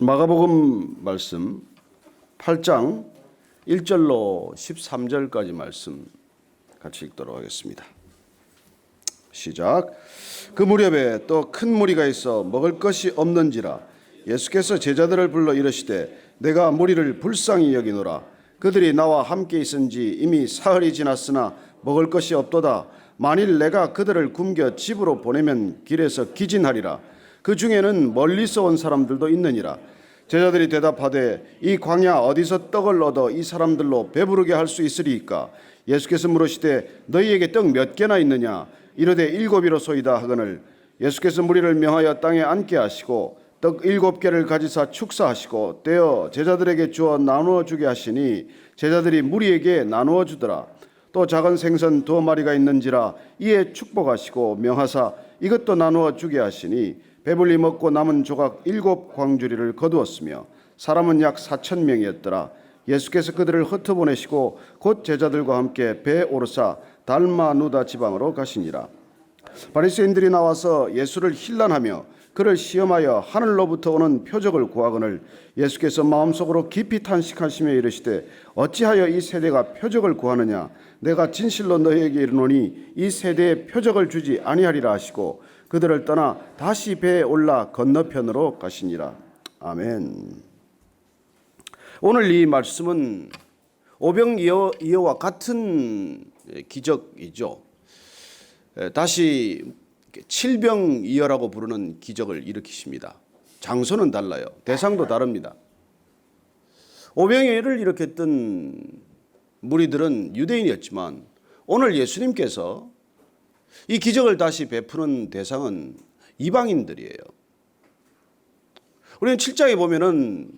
마가복음 말씀 8장 1절로 13절까지 말씀 같이 읽도록 하겠습니다. 시작. 그 무렵에 또 큰 무리가 있어 먹을 것이 없는지라 예수께서 제자들을 불러 이르시되 내가 무리를 불쌍히 여기노라. 그들이 나와 함께 있은지 이미 사흘이 지났으나 먹을 것이 없도다. 만일 내가 그들을 굶겨 집으로 보내면 길에서 기진하리라. 그 중에는 멀리서 온 사람들도 있느니라. 제자들이 대답하되 이 광야 어디서 떡을 얻어 이 사람들로 배부르게 할 수 있으리이까? 예수께서 물으시되 너희에게 떡 몇 개나 있느냐? 이르되 7이로소이다 하거늘 예수께서 무리를 명하여 땅에 앉게 하시고 떡 7개를 가지사 축사하시고 떼어 제자들에게 주어 나누어 주게 하시니 제자들이 무리에게 나누어 주더라. 또 작은 생선 2마리가 있는지라 이에 축복하시고 명하사 이것도 나누어 주게 하시니 배불리 먹고 남은 조각 7광주리를 거두었으며 사람은 약 4,000명이었더라. 예수께서 그들을 흩어보내시고 곧 제자들과 함께 배에 오르사 달마누다 지방으로 가시니라. 바리새인들이 나와서 예수를 힐난하며 그를 시험하여 하늘로부터 오는 표적을 구하거늘 예수께서 마음속으로 깊이 탄식하시며 이르시되 어찌하여 이 세대가 표적을 구하느냐? 내가 진실로 너희에게 이르노니 이 세대에 표적을 주지 아니하리라 하시고 그들을 떠나 다시 배에 올라 건너편으로 가시니라. 아멘. 오늘 이 말씀은 오병이어와 같은 기적이죠. 다시 칠병이어라고 부르는 기적을 일으키십니다. 장소는 달라요. 대상도 다릅니다. 오병이어를 일으켰던 무리들은 유대인이었지만 오늘 예수님께서 이 기적을 다시 베푸는 대상은 이방인들이에요. 우리는 7장에 보면은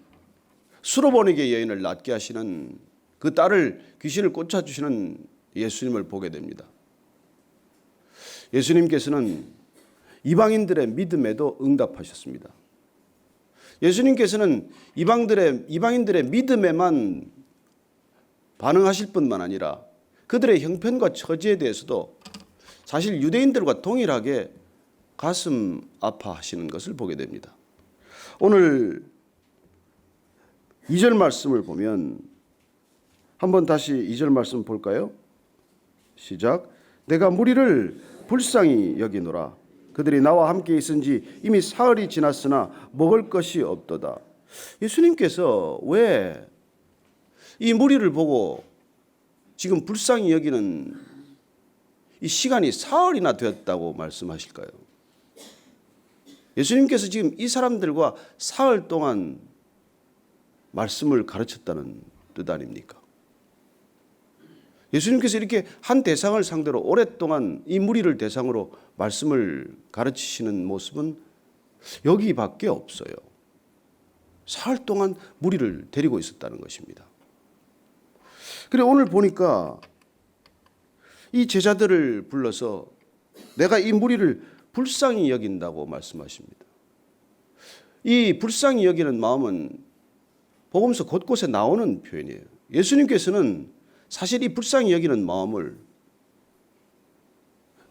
수로보니게 여인을 낫게 하시는 그 딸을 귀신을 쫓아주시는 예수님을 보게 됩니다. 예수님께서는 이방인들의 믿음에도 응답하셨습니다. 예수님께서는 이방인들의 믿음에만 반응하실 뿐만 아니라 그들의 형편과 처지에 대해서도 사실 유대인들과 동일하게 가슴 아파하시는 것을 보게 됩니다. 오늘 2절 말씀을 보면 한번 다시 2절 말씀 볼까요? 시작. 내가 무리를 불쌍히 여기노라. 그들이 나와 함께 있은지 이미 사흘이 지났으나 먹을 것이 없도다. 예수님께서 왜 이 무리를 보고 지금 불쌍히 여기는 이 시간이 사흘이나 되었다고 말씀하실까요? 예수님께서 지금 이 사람들과 사흘 동안 말씀을 가르쳤다는 뜻 아닙니까? 예수님께서 이렇게 한 대상을 상대로 오랫동안 이 무리를 대상으로 말씀을 가르치시는 모습은 여기밖에 없어요. 사흘 동안 무리를 데리고 있었다는 것입니다. 그래 오늘 보니까 이 제자들을 불러서 내가 이 무리를 불쌍히 여긴다고 말씀하십니다. 이 불쌍히 여기는 마음은 복음서 곳곳에 나오는 표현이에요. 예수님께서는 사실 이 불쌍히 여기는 마음을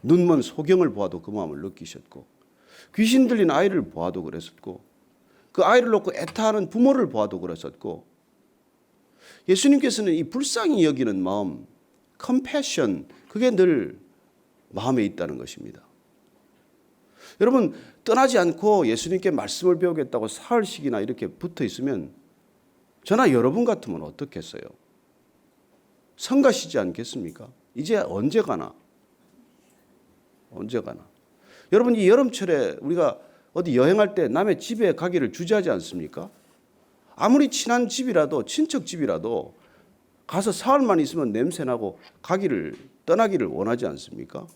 눈먼 소경을 보아도 그 마음을 느끼셨고 귀신 들린 아이를 보아도 그랬었고 그 아이를 놓고 애타하는 부모를 보아도 그랬었고 예수님께서는 이 불쌍히 여기는 마음, 컴패션, 그게 늘 마음에 있다는 것입니다. 여러분 떠나지 않고 예수님께 말씀을 배우겠다고 사흘씩이나 이렇게 붙어 있으면 저나 여러분 같으면 어떻겠어요? 성가시지 않겠습니까? 이제 언제 가나? 언제 가나? 여러분 이 여름철에 우리가 어디 여행할 때 남의 집에 가기를 주저하지 않습니까? 아무리 친한 집이라도 친척 집이라도 가서 사흘만 있으면 냄새나고 떠나기를 원하지 않습니까?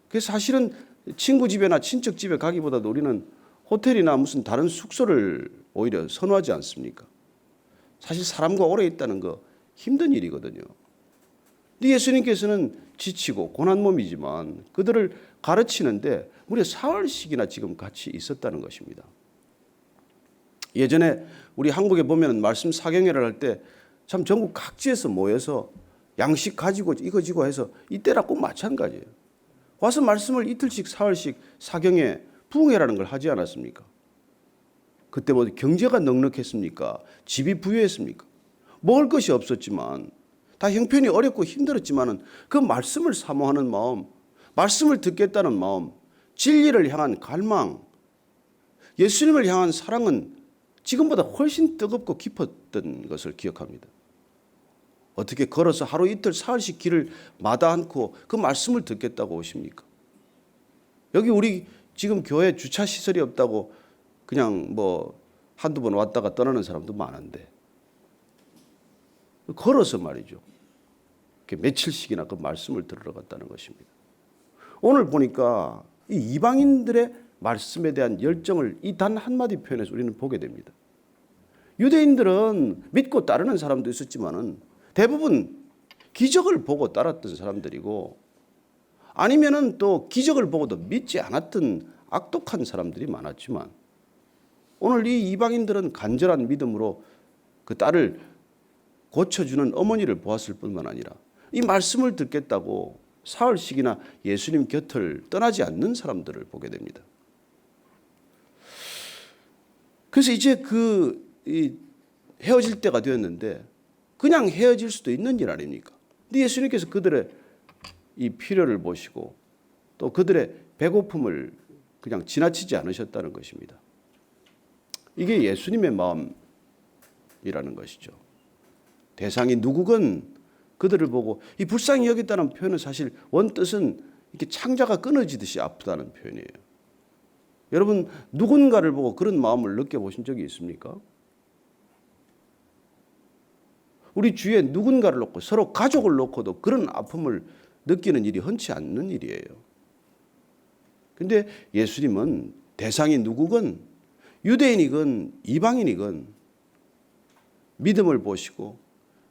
그래서 사실은 친구 집이나 친척 집에 가기보다도 우리는 호텔이나 무슨 다른 숙소를 오히려 선호하지 않습니까? 사실 사람과 오래 있다는 거 힘든 일이거든요. 근데 예수님께서는 지치고 고난 몸이지만 그들을 가르치는데 무려 사흘씩이나 지금 같이 있었다는 것입니다. 예전에 우리 한국에 보면 말씀 사경회를 할 때 참 전국 각지에서 모여서 양식 가지고 이거 지고 해서 이때랑 꼭 마찬가지예요. 와서 말씀을 이틀씩 사흘씩 사경회 부흥회라는 걸 하지 않았습니까? 그때 뭐 경제가 넉넉했습니까? 집이 부유했습니까? 먹을 것이 없었지만 다 형편이 어렵고 힘들었지만은 그 말씀을 사모하는 마음, 말씀을 듣겠다는 마음, 진리를 향한 갈망, 예수님을 향한 사랑은 지금보다 훨씬 뜨겁고 깊었던 것을 기억합니다. 어떻게 걸어서 하루 이틀 사흘씩 길을 마다 않고 그 말씀을 듣겠다고 오십니까? 여기 우리 지금 교회 주차 시설이 없다고 그냥 뭐 한두 번 왔다가 떠나는 사람도 많은데 걸어서 말이죠. 며칠씩이나 그 말씀을 들으러 갔다는 것입니다. 오늘 보니까 이 이방인들의 말씀에 대한 열정을 이 단 한마디 표현에서 우리는 보게 됩니다. 유대인들은 믿고 따르는 사람도 있었지만은 대부분 기적을 보고 따랐던 사람들이고 아니면은 또 기적을 보고도 믿지 않았던 악독한 사람들이 많았지만 오늘 이 이방인들은 간절한 믿음으로 그 딸을 고쳐주는 어머니를 보았을 뿐만 아니라 이 말씀을 듣겠다고 사흘씩이나 예수님 곁을 떠나지 않는 사람들을 보게 됩니다. 그래서 이제 헤어질 때가 되었는데 그냥 헤어질 수도 있는 일 아닙니까? 근데 예수님께서 그들의 이 필요를 보시고 또 그들의 배고픔을 그냥 지나치지 않으셨다는 것입니다. 이게 예수님의 마음이라는 것이죠. 대상이 누구건 그들을 보고 이 불쌍히 여겼다는 표현은 사실 원뜻은 이렇게 창자가 끊어지듯이 아프다는 표현이에요. 여러분 누군가를 보고 그런 마음을 느껴보신 적이 있습니까? 우리 주위에 누군가를 놓고 서로 가족을 놓고도 그런 아픔을 느끼는 일이 흔치 않는 일이에요. 그런데 예수님은 대상이 누구건 유대인이건 이방인이건 믿음을 보시고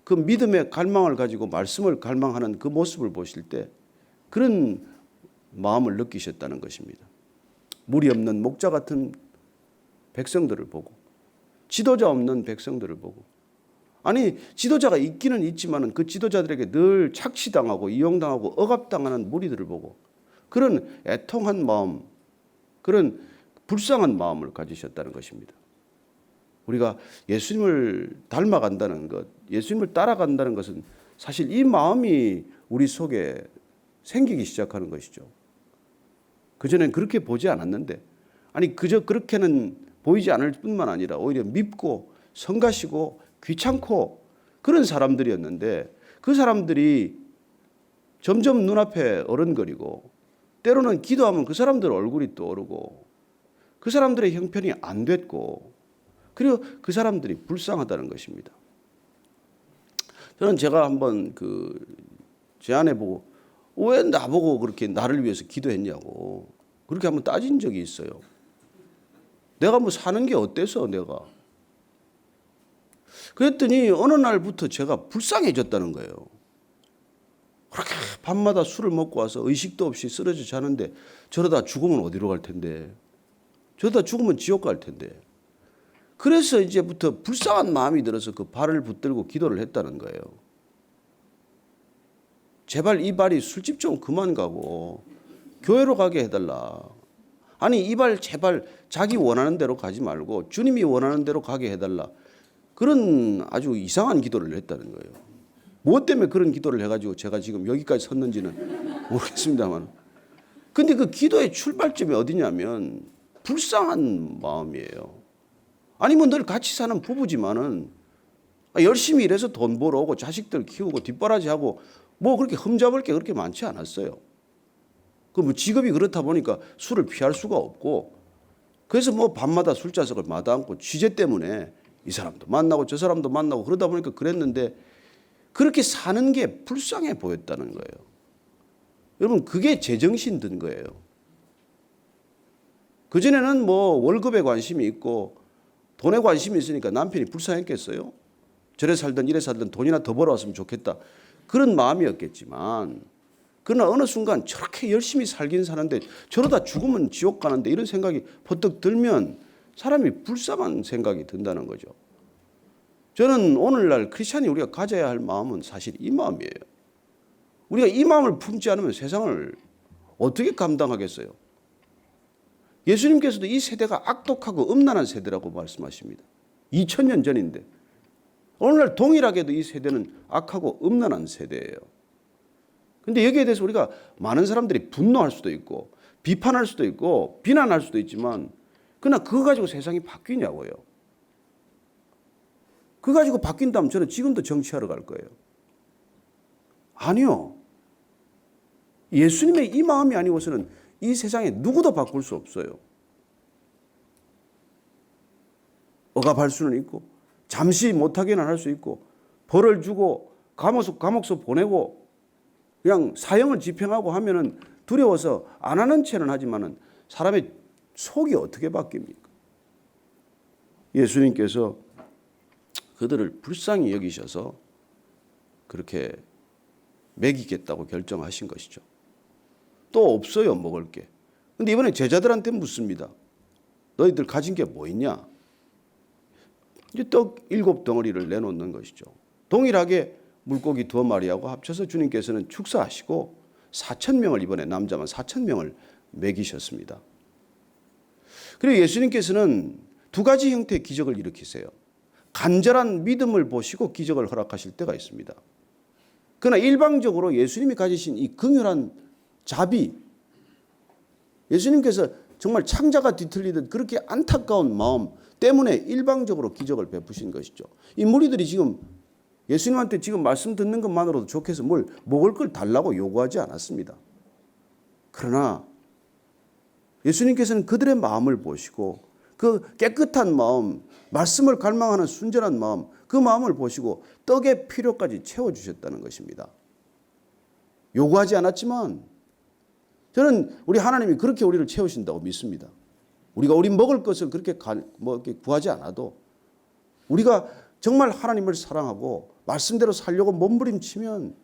그 믿음의 갈망을 가지고 말씀을 갈망하는 그 모습을 보실 때 그런 마음을 느끼셨다는 것입니다. 물이 없는 목자 같은 백성들을 보고 지도자 없는 백성들을 보고 아니 지도자가 있기는 있지만 그 지도자들에게 늘 착취당하고 이용당하고 억압당하는 무리들을 보고 그런 애통한 마음, 그런 불쌍한 마음을 가지셨다는 것입니다. 우리가 예수님을 닮아간다는 것, 예수님을 따라간다는 것은 사실 이 마음이 우리 속에 생기기 시작하는 것이죠. 그전엔 그렇게 보지 않았는데 아니 그저 그렇게는 보이지 않을 뿐만 아니라 오히려 밉고 성가시고 귀찮고 그런 사람들이었는데 그 사람들이 점점 눈앞에 어른거리고 때로는 기도하면 그 사람들 얼굴이 떠오르고 그 사람들의 형편이 안 됐고 그리고 그 사람들이 불쌍하다는 것입니다. 저는 제가 한번 제 아내 보고 왜 나보고 그렇게 나를 위해서 기도했냐고 그렇게 한번 따진 적이 있어요. 내가 뭐 사는 게 어때서 내가. 그랬더니 어느 날부터 제가 불쌍해졌다는 거예요. 그렇게 밤마다 술을 먹고 와서 의식도 없이 쓰러져 자는데 저러다 죽으면 어디로 갈 텐데. 저러다 죽으면 지옥 갈 텐데. 그래서 이제부터 불쌍한 마음이 들어서 그 발을 붙들고 기도를 했다는 거예요. 제발 이 발이 술집 좀 그만 가고 교회로 가게 해달라. 아니 이 발 제발 자기 원하는 대로 가지 말고 주님이 원하는 대로 가게 해달라. 그런 아주 이상한 기도를 했다는 거예요. 무엇 때문에 그런 기도를 해가지고 제가 지금 여기까지 섰는지는 모르겠습니다만. 근데 그 기도의 출발점이 어디냐면 불쌍한 마음이에요. 아니면 늘 같이 사는 부부지만은 열심히 일해서 돈 벌어오고 자식들 키우고 뒷바라지하고 뭐 그렇게 흠잡을 게 그렇게 많지 않았어요. 그 뭐 직업이 그렇다 보니까 술을 피할 수가 없고 그래서 뭐 밤마다 술자석을 마다않고 취재 때문에 이 사람도 만나고 저 사람도 만나고 그러다 보니까 그랬는데 그렇게 사는 게 불쌍해 보였다는 거예요. 여러분 그게 제정신 든 거예요. 그전에는 뭐 월급에 관심이 있고 돈에 관심이 있으니까 남편이 불쌍했겠어요? 저래 살던 이래 살던 돈이나 더 벌어왔으면 좋겠다. 그런 마음이었겠지만 그러나 어느 순간 저렇게 열심히 살긴 사는데 저러다 죽으면 지옥 가는데 이런 생각이 퍼뜩 들면 사람이 불쌍한 생각이 든다는 거죠. 저는 오늘날 크리스찬이 우리가 가져야 할 마음은 사실 이 마음이에요. 우리가 이 마음을 품지 않으면 세상을 어떻게 감당하겠어요? 예수님께서도 이 세대가 악독하고 음란한 세대라고 말씀하십니다. 2000년 전인데 오늘날 동일하게도 이 세대는 악하고 음란한 세대예요. 그런데 여기에 대해서 우리가 많은 사람들이 분노할 수도 있고 비판할 수도 있고 비난할 수도 있지만 그러나 그거 가지고 세상이 바뀌냐고요. 그거 가지고 바뀐다면 저는 지금도 정치하러 갈 거예요. 아니요. 예수님의 이 마음이 아니고서는 이 세상에 누구도 바꿀 수 없어요. 억압할 수는 있고 잠시 못하게는 할 수 있고 벌을 주고 감옥서 보내고 그냥 사형을 집행하고 하면은 두려워서 안 하는 채는 하지만은 사람의 속이 어떻게 바뀝니까? 예수님께서 그들을 불쌍히 여기셔서 그렇게 먹이겠다고 결정하신 것이죠. 또 없어요, 먹을 게. 근데 이번에 제자들한테 묻습니다. 너희들 가진 게 뭐 있냐? 이제 떡 7덩어리를 내놓는 것이죠. 동일하게 물고기 2마리하고 합쳐서 주님께서는 축사하시고 4,000명을 이번에 남자만 4,000명을 먹이셨습니다. 그리고 예수님께서는 2가지 형태의 기적을 일으키세요. 간절한 믿음을 보시고 기적을 허락하실 때가 있습니다. 그러나 일방적으로 예수님이 가지신 이 긍휼한 자비, 예수님께서 정말 창자가 뒤틀리듯 그렇게 안타까운 마음 때문에 일방적으로 기적을 베푸신 것이죠. 이 무리들이 지금 예수님한테 지금 말씀 듣는 것만으로도 좋겠어 뭘 먹을 걸 달라고 요구하지 않았습니다. 그러나 예수님께서는 그들의 마음을 보시고 그 깨끗한 마음, 말씀을 갈망하는 순전한 마음, 그 마음을 보시고 떡의 필요까지 채워주셨다는 것입니다. 요구하지 않았지만 저는 우리 하나님이 그렇게 우리를 채우신다고 믿습니다. 우리가 우리 먹을 것을 그렇게 구하지 않아도 우리가 정말 하나님을 사랑하고 말씀대로 살려고 몸부림치면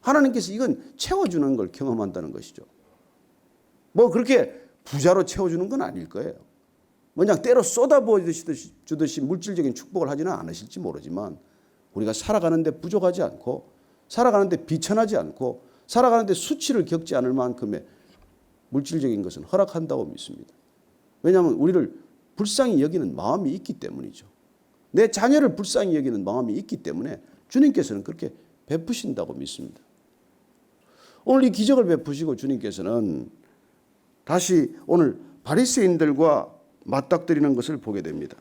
하나님께서 이건 채워주는 걸 경험한다는 것이죠. 뭐 그렇게 부자로 채워주는 건 아닐 거예요. 그냥 때로 쏟아부어 주듯이 물질적인 축복을 하지는 않으실지 모르지만 우리가 살아가는데 부족하지 않고 살아가는데 비천하지 않고 살아가는데 수치를 겪지 않을 만큼의 물질적인 것은 허락한다고 믿습니다. 왜냐하면 우리를 불쌍히 여기는 마음이 있기 때문이죠. 내 자녀를 불쌍히 여기는 마음이 있기 때문에 주님께서는 그렇게 베푸신다고 믿습니다. 오늘 이 기적을 베푸시고 주님께서는 다시 오늘 바리새인들과 맞닥뜨리는 것을 보게 됩니다.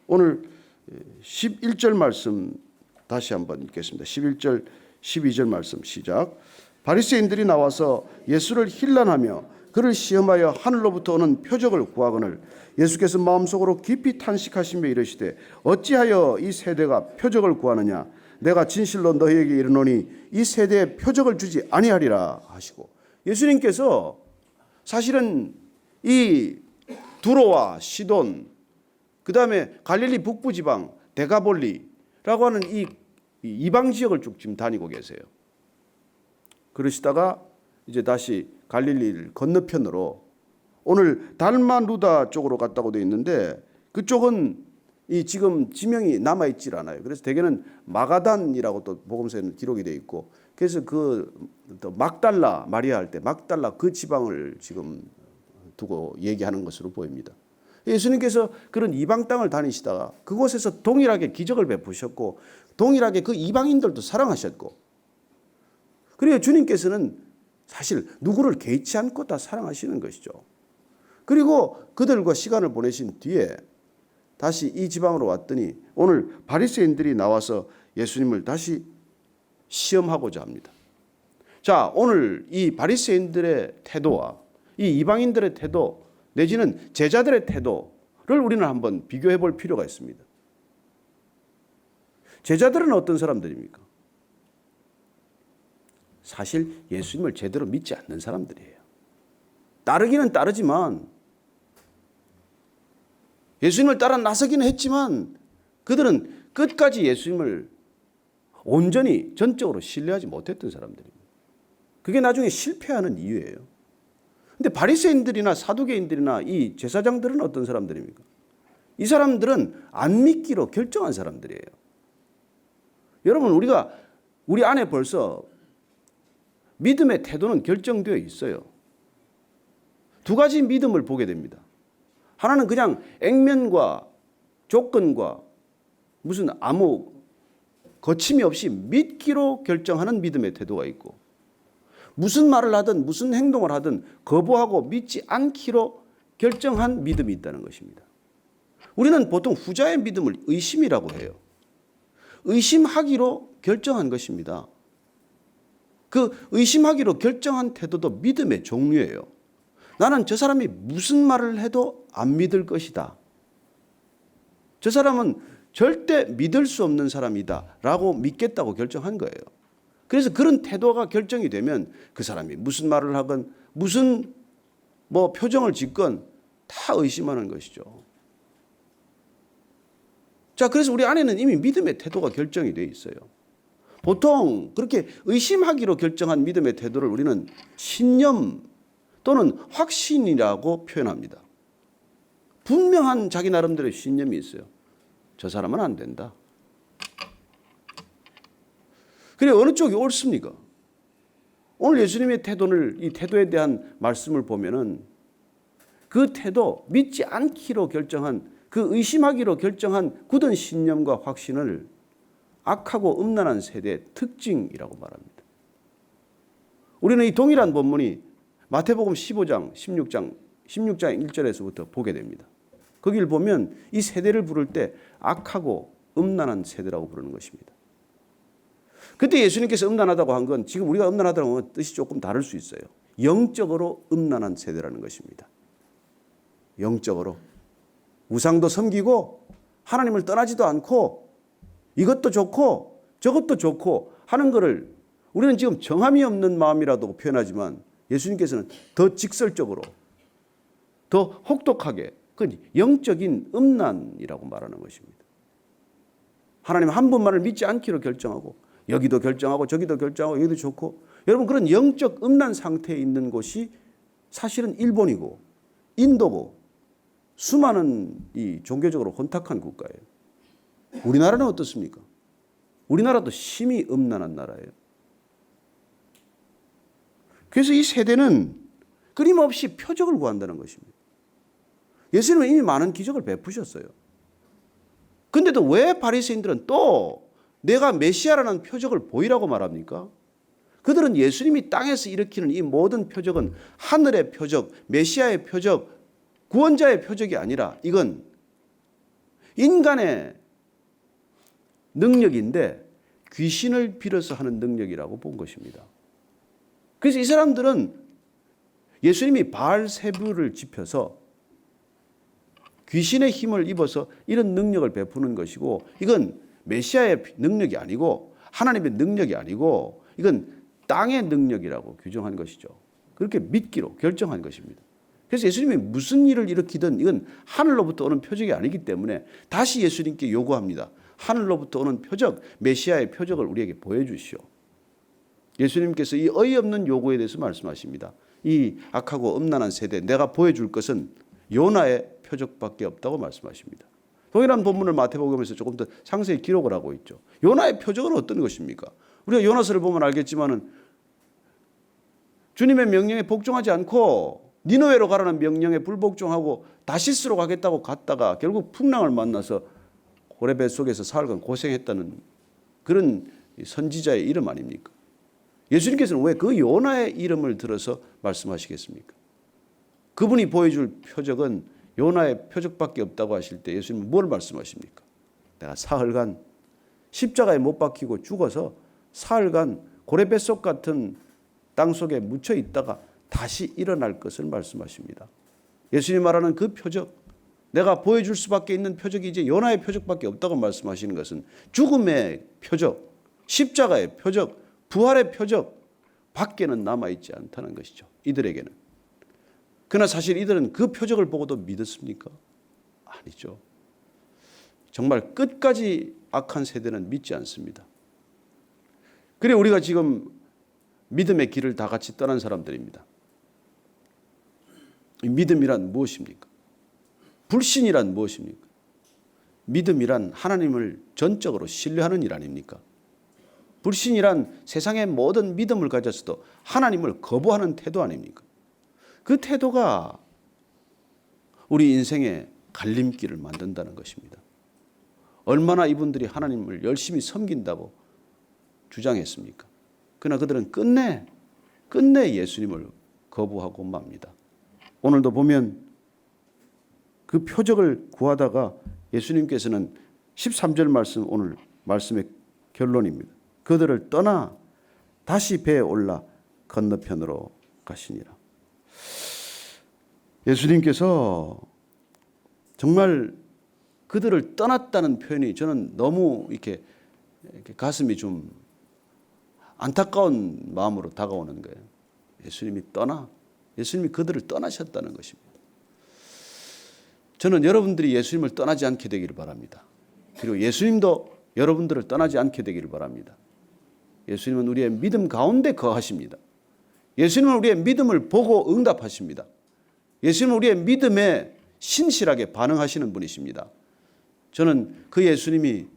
오늘 11절 말씀 다시 한번 읽겠습니다. 11절 12절 말씀 시작. 바리새인들이 나와서 예수를 힐난하며 그를 시험하여 하늘로부터 오는 표적을 구하거늘 예수께서 마음속으로 깊이 탄식하시며 이르시되 어찌하여 이 세대가 표적을 구하느냐 내가 진실로 너희에게 이르노니 이 세대에 표적을 주지 아니하리라 하시고 예수님께서 사실은 이 두로와 시돈 그다음에 갈릴리 북부 지방 데가볼리라고 하는 이 이방 지역을 쭉 지금 다니고 계세요. 그러시다가 이제 다시 갈릴리를 건너편으로 오늘 달마누다 쪽으로 갔다고 되어 있는데 그쪽은 이 지금 지명이 남아 있질 않아요. 그래서 대개는 마가단이라고 또 복음서에는 기록이 되어 있고 그래서 그 막달라 마리아 할 때 막달라 그 지방을 지금 두고 얘기하는 것으로 보입니다. 예수님께서 그런 이방 땅을 다니시다가 그곳에서 동일하게 기적을 베푸셨고 동일하게 그 이방인들도 사랑하셨고 그리고 주님께서는 사실 누구를 개의치 않고 다 사랑하시는 것이죠. 그리고 그들과 시간을 보내신 뒤에 다시 이 지방으로 왔더니 오늘 바리새인들이 나와서 예수님을 다시 시험하고자 합니다. 자, 오늘 이 바리새인들의 태도와 이 이방인들의 태도 내지는 제자들의 태도를 우리는 한번 비교해 볼 필요가 있습니다. 제자들은 어떤 사람들입니까? 사실 예수님을 제대로 믿지 않는 사람들이에요. 따르기는 따르지만 예수님을 따라 나서기는 했지만 그들은 끝까지 예수님을 온전히 전적으로 신뢰하지 못했던 사람들입니다. 그게 나중에 실패하는 이유예요. 근데 바리새인들이나 사두개인들이나 이 제사장들은 어떤 사람들입니까? 이 사람들은 안 믿기로 결정한 사람들이에요. 여러분 우리가 우리 안에 벌써 믿음의 태도는 결정되어 있어요. 두 가지 믿음을 보게 됩니다. 하나는 그냥 액면과 조건과 무슨 아무 거침이 없이 믿기로 결정하는 믿음의 태도가 있고, 무슨 말을 하든 무슨 행동을 하든 거부하고 믿지 않기로 결정한 믿음이 있다는 것입니다. 우리는 보통 후자의 믿음을 의심이라고 해요. 의심하기로 결정한 것입니다. 그 의심하기로 결정한 태도도 믿음의 종류예요. 나는 저 사람이 무슨 말을 해도 안 믿을 것이다. 저 사람은 절대 믿을 수 없는 사람이다 라고 믿겠다고 결정한 거예요. 그래서 그런 태도가 결정이 되면 그 사람이 무슨 말을 하건 무슨 표정을 짓건 다 의심하는 것이죠. 자, 그래서 우리 안에는 이미 믿음의 태도가 결정이 되어 있어요. 보통 그렇게 의심하기로 결정한 믿음의 태도를 우리는 신념 또는 확신이라고 표현합니다. 분명한 자기 나름대로의 신념이 있어요. 저 사람은 안 된다. 그래, 어느 쪽이 옳습니까? 오늘 예수님의 이 태도에 대한 말씀을 보면은 그 태도, 믿지 않기로 결정한, 그 의심하기로 결정한 굳은 신념과 확신을 악하고 음란한 세대의 특징이라고 말합니다. 우리는 이 동일한 본문이 마태복음 15장, 16장 1절에서부터 보게 됩니다. 거기를 보면 이 세대를 부를 때 악하고 음란한 세대라고 부르는 것입니다. 그때 예수님께서 음란하다고 한 건 지금 우리가 음란하다고 하는 뜻이 조금 다를 수 있어요. 영적으로 음란한 세대라는 것입니다. 영적으로. 우상도 섬기고 하나님을 떠나지도 않고 이것도 좋고 저것도 좋고 하는 것을 우리는 지금 정함이 없는 마음이라고 표현하지만 예수님께서는 더 직설적으로 더 혹독하게 그 영적인 음란이라고 말하는 것입니다. 하나님 한 분만을 믿지 않기로 결정하고 여기도 결정하고 저기도 결정하고 여기도 좋고, 여러분 그런 영적 음란 상태에 있는 곳이 사실은 일본이고 인도고 수많은 이 종교적으로 혼탁한 국가예요. 우리나라는 어떻습니까? 우리나라도 심히 음란한 나라예요. 그래서 이 세대는 끊임없이 표적을 구한다는 것입니다. 예수님은 이미 많은 기적을 베푸셨어요. 근데도 왜 바리새인들은 또 내가 메시아라는 표적을 보이라고 말합니까? 그들은 예수님이 땅에서 일으키는 이 모든 표적은 하늘의 표적, 메시아의 표적, 구원자의 표적이 아니라 이건 인간의 능력인데 귀신을 빌어서 하는 능력이라고 본 것입니다. 그래서 이 사람들은 예수님이 바알세불을 지펴서 귀신의 힘을 입어서 이런 능력을 베푸는 것이고, 이건 메시아의 능력이 아니고 하나님의 능력이 아니고 이건 땅의 능력이라고 규정한 것이죠. 그렇게 믿기로 결정한 것입니다. 그래서 예수님이 무슨 일을 일으키든 이건 하늘로부터 오는 표적이 아니기 때문에 다시 예수님께 요구합니다. 하늘로부터 오는 표적, 메시아의 표적을 우리에게 보여주시오. 예수님께서 이 어이없는 요구에 대해서 말씀하십니다. 이 악하고 음란한 세대, 내가 보여줄 것은 요나의 표적밖에 없다고 말씀하십니다. 동일한 본문을 마태복음에서 조금 더 상세히 기록을 하고 있죠. 요나의 표적은 어떤 것입니까? 우리가 요나서를 보면 알겠지만은 주님의 명령에 복종하지 않고 니느웨로 가라는 명령에 불복종하고 다시스로 가겠다고 갔다가 결국 풍랑을 만나서 고래 뱃속에서 사흘간 고생했다는 그런 선지자의 이름 아닙니까? 예수님께서는 왜 그 요나의 이름을 들어서 말씀하시겠습니까? 그분이 보여줄 표적은 요나의 표적밖에 없다고 하실 때 예수님은 뭘 말씀하십니까? 내가 사흘간 십자가에 못 박히고 죽어서 사흘간 고래 뱃속 같은 땅 속에 묻혀 있다가 다시 일어날 것을 말씀하십니다. 예수님 말하는 그 표적, 내가 보여줄 수밖에 있는 표적이 이제 요나의 표적밖에 없다고 말씀하시는 것은 죽음의 표적, 십자가의 표적, 부활의 표적 밖에는 남아있지 않다는 것이죠. 이들에게는. 그러나 사실 이들은 그 표적을 보고도 믿었습니까? 아니죠. 정말 끝까지 악한 세대는 믿지 않습니다. 그래 우리가 지금 믿음의 길을 다 같이 떠난 사람들입니다. 믿음이란 무엇입니까? 불신이란 무엇입니까? 믿음이란 하나님을 전적으로 신뢰하는 일 아닙니까? 불신이란 세상의 모든 믿음을 가졌어도 하나님을 거부하는 태도 아닙니까? 그 태도가 우리 인생의 갈림길을 만든다는 것입니다. 얼마나 이분들이 하나님을 열심히 섬긴다고 주장했습니까? 그러나 그들은 끝내 예수님을 거부하고 맙니다. 오늘도 보면 그 표적을 구하다가 예수님께서는 13절 말씀, 오늘 말씀의 결론입니다. 그들을 떠나 다시 배에 올라 건너편으로 가시니라. 예수님께서 정말 그들을 떠났다는 표현이 저는 너무 이렇게 가슴이 좀 안타까운 마음으로 다가오는 거예요. 예수님이 그들을 떠나셨다는 것입니다. 저는 여러분들이 예수님을 떠나지 않게 되기를 바랍니다. 그리고 예수님도 여러분들을 떠나지 않게 되기를 바랍니다. 예수님은 우리의 믿음 가운데 거하십니다. 예수님은 우리의 믿음을 보고 응답하십니다. 예수님은 우리의 믿음에 신실하게 반응하시는 분이십니다. 저는 그 예수님이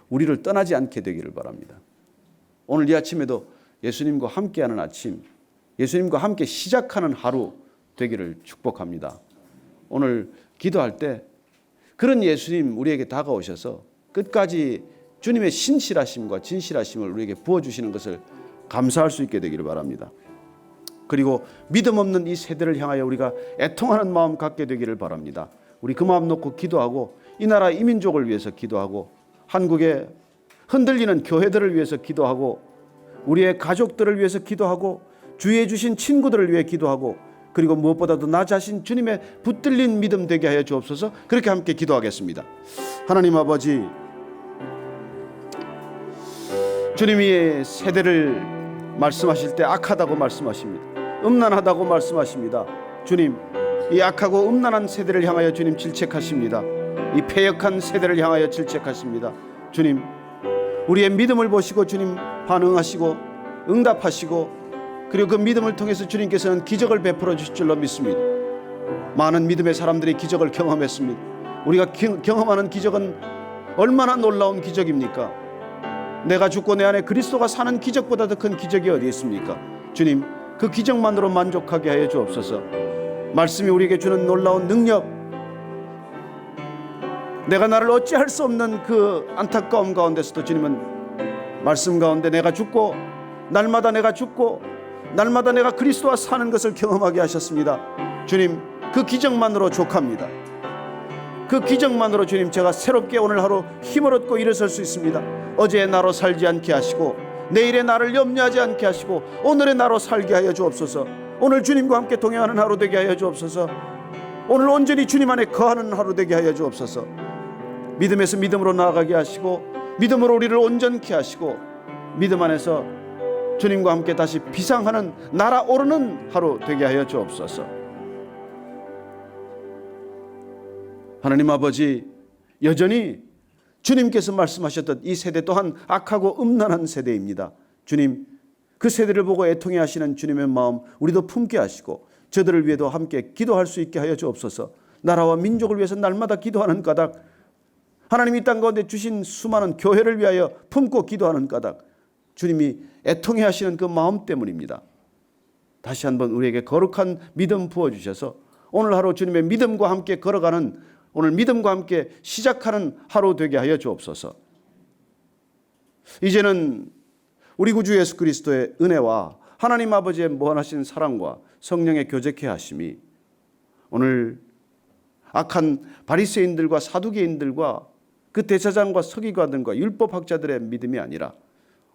우리를 떠나지 않게 되기를 바랍니다. 오늘 이 아침에도 예수님과 함께하는 아침, 예수님과 함께 시작하는 하루 되기를 축복합니다. 오늘 기도할 때 그런 예수님 우리에게 다가오셔서 끝까지 주님의 신실하심과 진실하심을 우리에게 부어주시는 것을 감사할 수 있게 되기를 바랍니다. 그리고 믿음 없는 이 세대를 향하여 우리가 애통하는 마음 갖게 되기를 바랍니다. 우리 그 마음 놓고 기도하고 이 나라 이 민족을 위해서 기도하고 한국의 흔들리는 교회들을 위해서 기도하고 우리의 가족들을 위해서 기도하고 주위에 주신 친구들을 위해 기도하고 그리고 무엇보다도 나 자신 주님의 붙들린 믿음 되게 하여 주옵소서. 그렇게 함께 기도하겠습니다. 하나님 아버지, 주님이 세대를 말씀하실 때 악하다고 말씀하십니다. 음란하다고 말씀하십니다. 주님, 이 악하고 음란한 세대를 향하여 주님 질책하십니다. 이 패역한 세대를 향하여 질책하십니다. 주님, 우리의 믿음을 보시고 주님 반응하시고 응답하시고 그리고 그 믿음을 통해서 주님께서는 기적을 베풀어 주실 줄로 믿습니다. 많은 믿음의 사람들이 기적을 경험했습니다. 우리가 경험하는 기적은 얼마나 놀라운 기적입니까? 내가 죽고 내 안에 그리스도가 사는 기적보다 더 큰 기적이 어디 있습니까? 주님, 그 기적만으로 만족하게 하여 주옵소서. 말씀이 우리에게 주는 놀라운 능력, 내가 나를 어찌할 수 없는 그 안타까움 가운데서도 주님은 말씀 가운데 내가 죽고 날마다 내가 죽고 날마다 내가 그리스도와 사는 것을 경험하게 하셨습니다. 주님, 그 기적만으로 족합니다. 그 기적만으로 주님 제가 새롭게 오늘 하루 힘을 얻고 일어설 수 있습니다. 어제의 나로 살지 않게 하시고 내일의 나를 염려하지 않게 하시고 오늘의 나로 살게 하여 주옵소서. 오늘 주님과 함께 동행하는 하루 되게 하여 주옵소서. 오늘 온전히 주님 안에 거하는 하루 되게 하여 주옵소서. 믿음에서 믿음으로 나아가게 하시고 믿음으로 우리를 온전케 하시고 믿음 안에서 주님과 함께 다시 비상하는 날아오르는 하루 되게 하여 주옵소서. 하나님 아버지, 여전히 주님께서 말씀하셨던 이 세대 또한 악하고 음란한 세대입니다. 주님, 그 세대를 보고 애통해 하시는 주님의 마음 우리도 품게 하시고 저들을 위해도 함께 기도할 수 있게 하여 주옵소서. 나라와 민족을 위해서 날마다 기도하는 까닭, 하나님 이 땅 가운데 주신 수많은 교회를 위하여 품고 기도하는 까닭, 주님이 애통해 하시는 그 마음 때문입니다. 다시 한번 우리에게 거룩한 믿음 부어주셔서 오늘 하루 주님의 믿음과 함께 걸어가는, 오늘 믿음과 함께 시작하는 하루 되게 하여 주옵소서. 이제는 우리 구주 예수 그리스도의 은혜와 하나님 아버지의 무한하신 사랑과 성령의 교제케 하심이 오늘 악한 바리새인들과 사두개인들과 그 대제사장과 서기관들과 율법학자들의 믿음이 아니라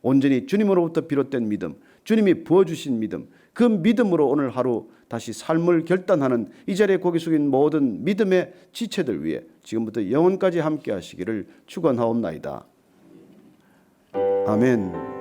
온전히 주님으로부터 비롯된 믿음, 주님이 부어주신 믿음, 그 믿음으로 오늘 하루 다시 삶을 결단하는 이 자리에 고개 숙인 모든 믿음의 지체들 위해 지금부터 영원까지 함께 하시기를 축원하옵나이다. 아멘.